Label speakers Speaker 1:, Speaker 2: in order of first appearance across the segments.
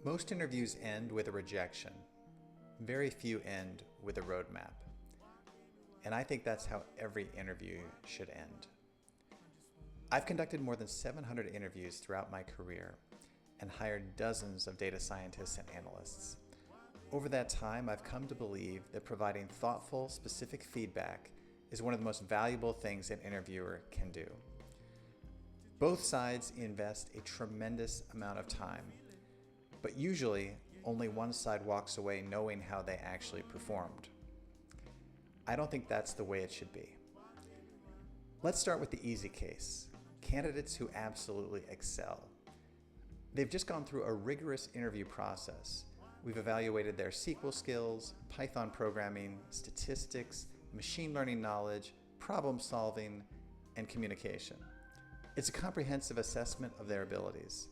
Speaker 1: Most interviews end with a rejection. Very few end with a roadmap. And I think that's how every interview should end. I've conducted more than 700 interviews throughout my career and hired dozens of data scientists and analysts. Over that time, I've come to believe that providing thoughtful, specific feedback is one of the most valuable things an interviewer can do. Both sides invest a tremendous amount of time, but usually only one side walks away knowing how they actually performed. I don't think that's the way it should be. Let's start with the easy case, candidates who absolutely excel. They've just gone through a rigorous interview process. We've evaluated their SQL skills, Python programming, statistics, machine learning knowledge, problem solving, and communication. It's a comprehensive assessment of their abilities.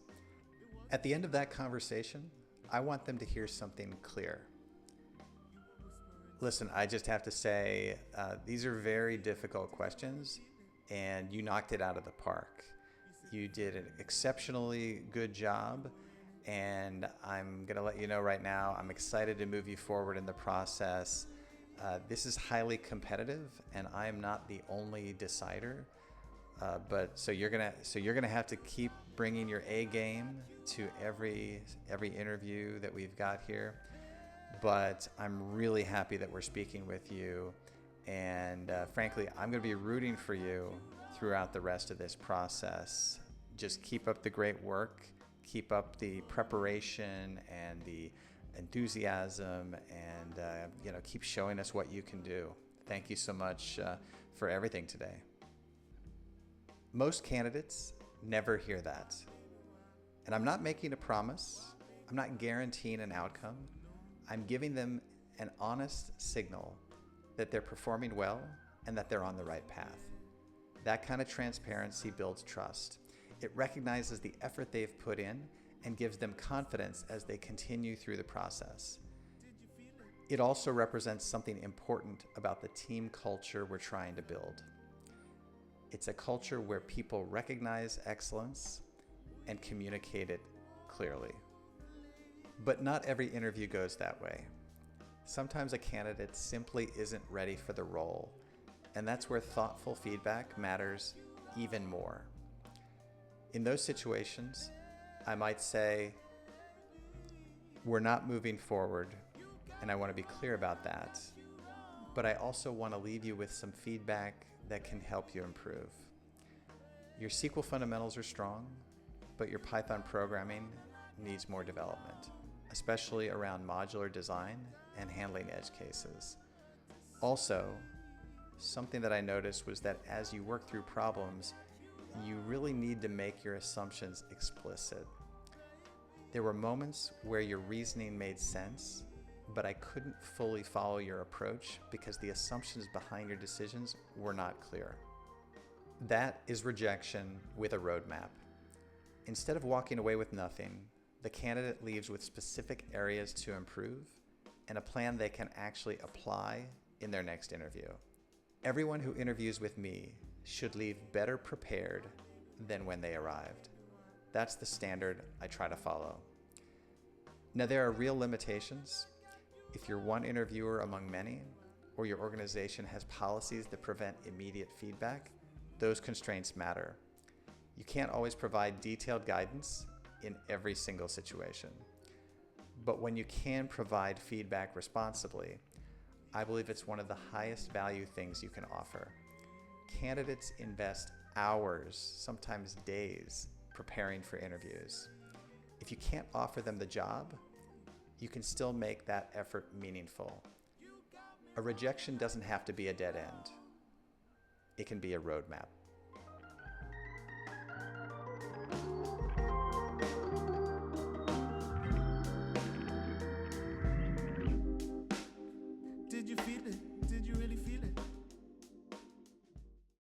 Speaker 1: At the end of that conversation, I want them to hear something clear. Listen, I just have to say, these are very difficult questions, and you knocked it out of the park. You did an exceptionally good job, and I'm going to let you know right now, I'm excited to move you forward in the process. This is highly competitive, and I am not the only decider. So you're gonna have to keep bringing your A game to every interview that we've got here. But I'm really happy that we're speaking with you, and frankly, I'm gonna be rooting for you throughout the rest of this process. Just keep up the great work, keep up the preparation and the enthusiasm, and keep showing us what you can do. Thank you so much for everything today. Most candidates never hear that. And I'm not making a promise. I'm not guaranteeing an outcome. I'm giving them an honest signal that they're performing well and that they're on the right path. That kind of transparency builds trust. It recognizes the effort they've put in and gives them confidence as they continue through the process. It also represents something important about the team culture we're trying to build. It's a culture where people recognize excellence and communicate it clearly. But not every interview goes that way. Sometimes a candidate simply isn't ready for the role, and that's where thoughtful feedback matters even more. In those situations, I might say, we're not moving forward, and I want to be clear about that. But I also want to leave you with some feedback that can help you improve. Your SQL fundamentals are strong, but your Python programming needs more development, especially around modular design and handling edge cases. Also, something that I noticed was that as you work through problems, you really need to make your assumptions explicit. There were moments where your reasoning made sense, but I couldn't fully follow your approach because the assumptions behind your decisions were not clear. That is rejection with a roadmap. Instead of walking away with nothing, the candidate leaves with specific areas to improve and a plan they can actually apply in their next interview. Everyone who interviews with me should leave better prepared than when they arrived. That's the standard I try to follow. Now, there are real limitations. If you're one interviewer among many, or your organization has policies that prevent immediate feedback, those constraints matter. You can't always provide detailed guidance in every single situation. But when you can provide feedback responsibly, I believe it's one of the highest value things you can offer. Candidates invest hours, sometimes days, preparing for interviews. If you can't offer them the job, you can still make that effort meaningful. A rejection doesn't have to be a dead end. It can be a roadmap.